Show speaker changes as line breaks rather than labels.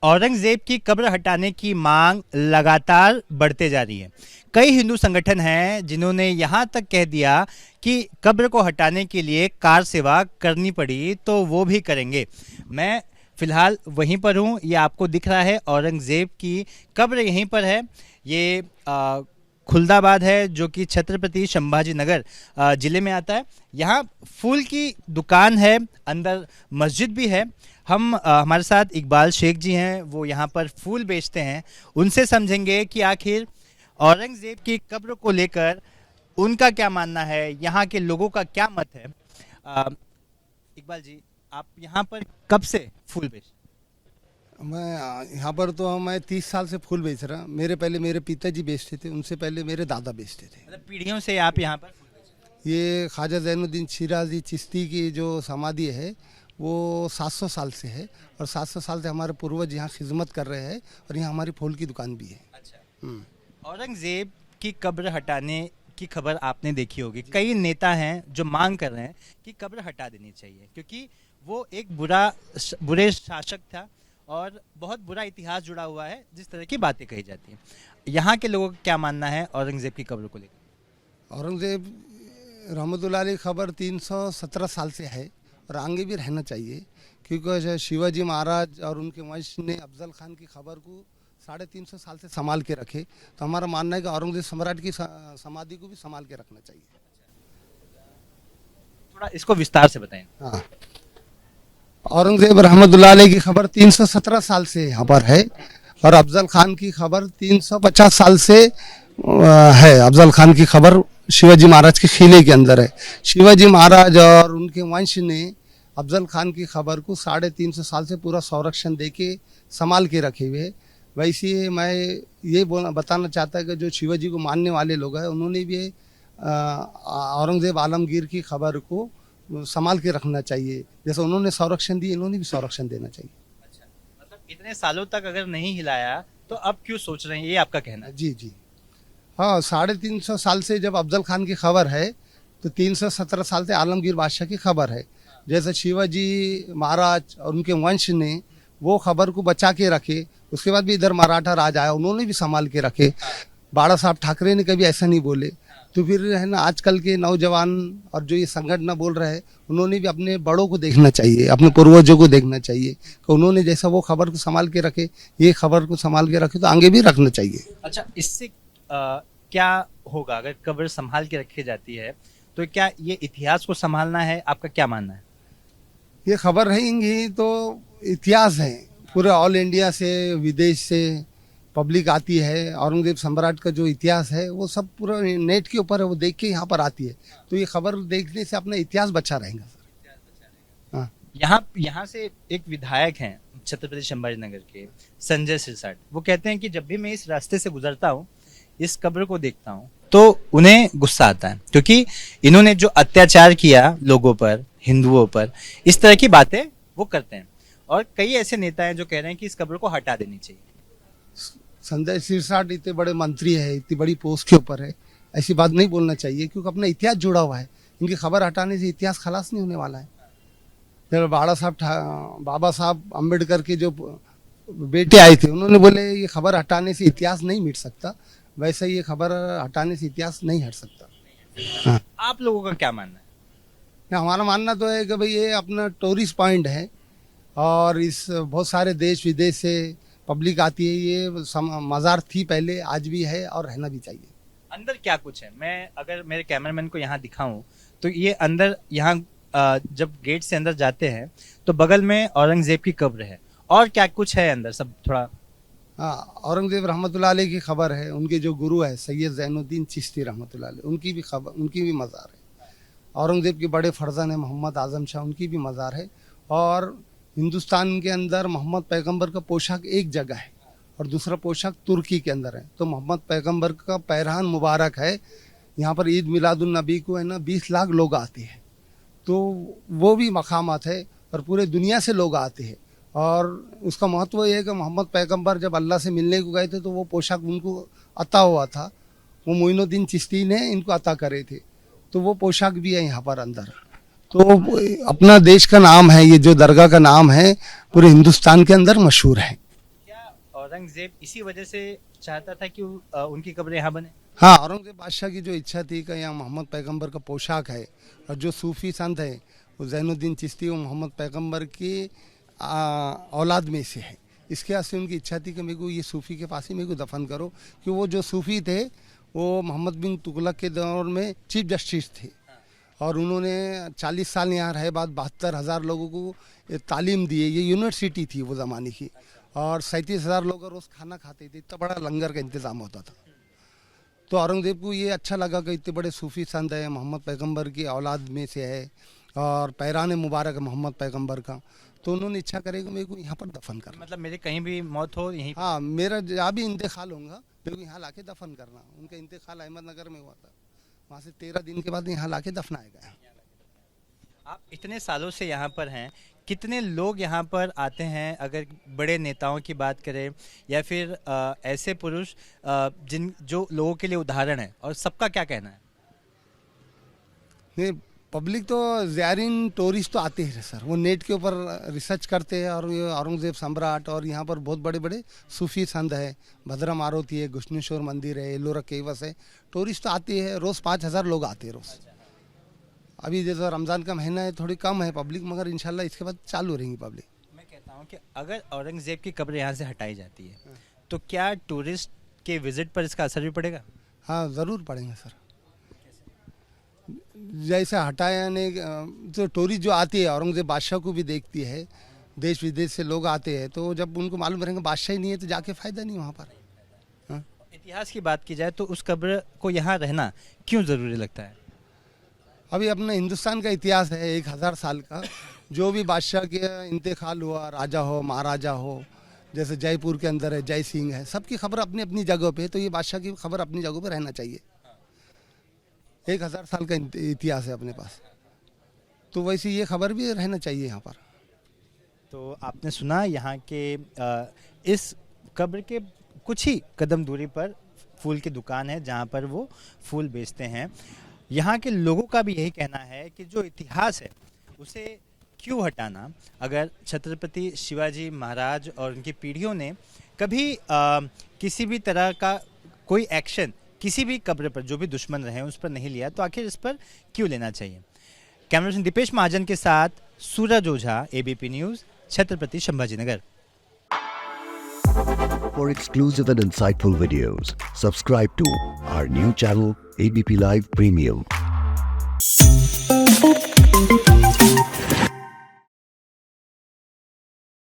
औरंगजेब की कब्र हटाने की मांग लगातार बढ़ते जा रही है। कई हिंदू संगठन हैं जिन्होंने यहाँ तक कह दिया कि कब्र को हटाने के लिए कार सेवा करनी पड़ी तो वो भी करेंगे। मैं फिलहाल वहीं पर हूँ, ये आपको दिख रहा है औरंगजेब की कब्र यहीं पर है। ये खुलदाबाद है जो कि छत्रपति संभाजी नगर ज़िले में आता है। यहाँ फूल की दुकान है, अंदर मस्जिद भी है। हमारे साथ इकबाल शेख जी हैं, वो यहाँ पर फूल बेचते हैं। उनसे समझेंगे कि आखिर औरंगजेब की कब्र को लेकर उनका क्या मानना है, यहाँ के लोगों का क्या मत है। इकबाल जी, आप यहाँ पर कब से फूल बेच?
मैं यहाँ पर तो मैं 30 साल से फूल बेच रहा। मेरे पहले मेरे पिताजी बेचते थे, उनसे पहले मेरे दादा बेचते थे।
मतलब पीढ़ियों से आप यहाँ पर फूल बेच रहे हैं?
ये ख्वाजा ज़ैनुद्दीन शिराज़ी चिश्ती की जो समाधि है वो 700 साल से है, और 700 साल से हमारे पूर्वज यहाँ खिदमत कर रहे हैं, और यहाँ हमारी फूल की दुकान भी है।
अच्छा, औरंगजेब की कब्र हटाने की खबर आपने देखी होगी। कई नेता हैं जो मांग कर रहे हैं कि कब्र हटा देनी चाहिए क्योंकि वो एक बुरे शासक था और बहुत बुरा इतिहास जुड़ा हुआ है, जिस तरह की बातें कही जाती हैं। यहाँ के लोगों का क्या मानना है औरंगजेब की कब्र को लेकर?
औरंगज़ेब रहमतुल्लाह अलैह खबर 317 साल से है, और आगे भी रहना चाहिए, क्योंकि शिवाजी महाराज और उनके वंश ने अफजल खान की खबर को 350 साल से संभाल के रखे। तो हमारा मानना है कि औरंगजेब सम्राट की समाधि को भी संभाल के रखना चाहिए।
थोड़ा इसको विस्तार से बताएं।
हाँ, औरंगजेब रहमतुल्लाह अलैह की खबर 317 साल से यहाँ पर है, और अफजल खान की खबर 350 साल से है। अफजल खान की खबर शिवाजी महाराज के किले के अंदर है। शिवाजी महाराज और उनके वंश ने अफजल खान की खबर को 350 साल से पूरा संरक्षण दे के संभाल के रखे हुए। वैसे मैं ये बताना चाहता कि जो शिवाजी को मानने वाले लोग हैं उन्होंने भी औरंगजेब आलमगीर की खबर को संभाल के रखना चाहिए। जैसे उन्होंने संरक्षण दिया, इन्होंने भी संरक्षण देना चाहिए।
अच्छा, मतलब इतने सालों तक अगर नहीं हिलाया तो अब क्यों सोच रहे हैं, ये आपका कहना है?
जी जी हाँ, 350 साल से जब अफजल खान की खबर है तो 317 साल से आलमगीर बादशाह की खबर है। जैसे शिवाजी महाराज और उनके वंश ने वो खबर को बचा के रखे, उसके बाद भी इधर मराठा राज आया, उन्होंने भी संभाल के रखे। बाड़ा साहब ठाकरे ने कभी ऐसा नहीं बोले। तो फिर है ना, आजकल के नौजवान और जो ये संगठन बोल रहे हैं उन्होंने भी अपने बड़ों को देखना चाहिए, अपने पूर्वजों को देखना चाहिए कि उन्होंने जैसा वो खबर को संभाल के रखे, ये खबर को संभाल के रखे तो आगे भी रखना चाहिए।
अच्छा, इससे क्या होगा अगर कब्र संभाल के रखी जाती है तो क्या ये इतिहास को संभालना है? आपका क्या मानना है?
ये खबर रहेंगी तो इतिहास है, पूरे ऑल इंडिया से विदेश से पब्लिक आती है। औरंगजेब सम्राट का जो इतिहास है वो सब पूरा नेट के ऊपर है, वो देख के यहाँ पर आती है। तो ये खबर देखने से अपना इतिहास बचा रहेगा सर। हाँ,
यहाँ से एक विधायक हैं छत्रपति संभाजी नगर के, संजय सिरसाट। वो कहते हैं कि जब भी मैं इस रास्ते से गुजरता हूँ, इस कब्र को देखता हूँ तो उन्हें गुस्सा आता है क्योंकि इन्होंने जो अत्याचार किया लोगों पर, हिंदुओं पर, इस तरह की बातें वो करते हैं। और कई ऐसे नेता हैं जो कह रहे हैं कि इस कब्र को हटा देनी चाहिए।
संजय सिरसाट इतने बड़े मंत्री है, इतनी बड़ी पोस्ट के ऊपर है, ऐसी बात नहीं बोलना चाहिए, क्योंकि अपना इतिहास जुड़ा हुआ है। इनकी खबर हटाने से इतिहास खलास नहीं होने वाला है। जब बाबा साहब अम्बेडकर के जो बेटे आए थे, उन्होंने बोले ये खबर हटाने से इतिहास नहीं मिट सकता, वैसे ये खबर हटाने से इतिहास नहीं हट सकता। हाँ।
आप लोगों का क्या मानना है?
हमारा मानना तो है कि भाई ये अपना टूरिस्ट पॉइंट है, और इस बहुत सारे देश विदेश से पब्लिक आती है। ये मज़ार थी पहले, आज भी है, और रहना भी चाहिए।
अंदर क्या कुछ है? मैं अगर मेरे कैमरामैन को यहाँ दिखाऊं तो ये अंदर, यहाँ जब गेट से अंदर जाते हैं तो बगल में औरंगजेब की कब्र है, और क्या कुछ है अंदर सब थोड़ा?
हाँ, औरंगजेब रहमतुल्लाह अलैह की खबर है। उनके जो गुरु है सैयद ज़ैनुद्दीन चिश्ती रहमतुल्लाह अलैह, उनकी भी खबर, उनकी भी मज़ार है। औरंगजेब के बड़े फर्जन है मोहम्मद आज़म शाह, उनकी भी मज़ार है। और हिंदुस्तान के अंदर मोहम्मद पैगंबर का पोशाक एक जगह है और दूसरा पोशाक तुर्की के अंदर है। तो मोहम्मद पैगंबर का पैरहान मुबारक है। यहाँ पर ईद मिलादुन नबी को है ना 20 लाख लोग आते हैं, तो वो भी मकामात है, और पूरे दुनिया से लोग आते हैं। और उसका महत्व ये है कि मोहम्मद पैगंबर जब अल्लाह से मिलने को गए थे तो वो पोशाक उनको अता हुआ था, वो मोइनुद्दीन चिश्ती ने इनको अता करे थे। तो वो पोशाक भी है यहाँ पर अंदर। तो अपना देश का नाम है, ये जो दरगाह का नाम है पूरे हिंदुस्तान के अंदर मशहूर है।
औरंगजेब इसी वजह से चाहता था कि उनकी कब्र यहाँ बने।
हाँ, औरंगजेब बादशाह की जो इच्छा थी कि यहाँ मोहम्मद पैगंबर का पोशाक है, और जो सूफी संत है वो जैनुद्दीन चिश्ती वो मोहम्मद पैगंबर की औलाद में से है। इसके वास्ते उनकी इच्छा थी कि मेरे को ये सूफी के पास ही मेरे को दफन करो, कि वो जो सूफी थे वो मोहम्मद बिन तुगलक के दौर में चीफ जस्टिस थे, और उन्होंने 40 साल यहाँ रहे बाद 72,000 लोगों को तालीम दी। ये यूनिवर्सिटी थी वो ज़माने की, और 37,000 लोग रोज़ खाना खाते थे, इतना बड़ा लंगर का इंतज़ाम होता था। तो औरंगज़ेब को ये अच्छा लगा कि इतने बड़े सूफी संत है, मोहम्मद पैगंबर की औलाद में से है, और पैरान मुबारक है मोहम्मद पैगंबर का, तो उन्होंने इच्छा करेगा मेरे को यहाँ पर दफन करना।
मतलब मेरे कहीं भी मौत हो यहीं।
हाँ, मेरा जहाँ भी इंतकाल होगा मेरे को यहाँ लाके दफन करना। उनका इंतकाल अहमदनगर में हुआ था, वहाँ से 13 दिन के बाद यहाँ लाके दफनाया गया।
आप इतने सालों से यहाँ पर हैं, कितने लोग यहाँ पर आते हैं? अगर बड़े नेताओं की बात करें या फिर ऐसे पुरुष जिन जो लोगों के लिए उदाहरण है, और सबका क्या कहना है?
नहीं, पब्लिक तो ज़ायरीन टूरिस्ट तो आते हैं सर, वो नेट के ऊपर रिसर्च करते हैं, और ये औरंगज़ेब सम्राट, और यहाँ पर बहुत बड़े बड़े सूफी संत है, भद्रा मारुति है, गुष्णेश्वर मंदिर है, एलोरा केवस है, टूरिस्ट तो आते हैं। रोज़ 5,000 लोग आते हैं रोज़। अभी जैसे रमज़ान का महीना है थोड़ी कम है पब्लिक, मगर इंशाल्लाह इसके बाद चालू रहेंगी पब्लिक।
मैं कहता हूँ कि अगर औरंगज़ेब की कब्र यहाँ से हटाई जाती है तो क्या टूरिस्ट के विजिट पर इसका असर भी पड़ेगा?
हाँ, ज़रूर पड़ेंगे सर। जैसे हटाने जो टूरिस्ट जो आती है औरंगज़ेब बादशाह को भी देखती है, देश विदेश से लोग आते हैं, तो जब उनको मालूम रहेंगे बादशाह ही नहीं है तो जाके फ़ायदा नहीं वहाँ पर। हाँ?
इतिहास की बात की जाए तो उस कब्र को यहाँ रहना क्यों ज़रूरी लगता है?
अभी अपना हिंदुस्तान का इतिहास है 1000 साल का, जो भी बादशाह के इंतकाल हुआ, राजा हो महाराजा हो, जैसे जयपुर के अंदर है जय सिंह है, सबकी खबर अपनी अपनी जगह पे है, तो ये बादशाह की खबर अपनी जगह पे रहना चाहिए। 1000 साल का इतिहास है अपने पास, तो वैसे ये खबर भी रहना चाहिए यहाँ पर।
तो आपने सुना यहाँ के इस कब्र के कुछ ही कदम दूरी पर फूल की दुकान है जहाँ पर वो फूल बेचते हैं। यहाँ के लोगों का भी यही कहना है कि जो इतिहास है उसे क्यों हटाना? अगर छत्रपति शिवाजी महाराज और उनकी पीढ़ियों ने कभी किसी भी तरह का कोई एक्शन किसी भी कब्र पर, जो भी दुश्मन रहे उस पर नहीं लिया, तो आखिर इस पर क्यों लेना चाहिए? कैमरामैन दीपेश महाजन के साथ Suraj Ojha, ABP news, Chhatrapati Sambhajinagar.
For exclusive and insightful videos, subscribe to our new channel ABP Live Premium.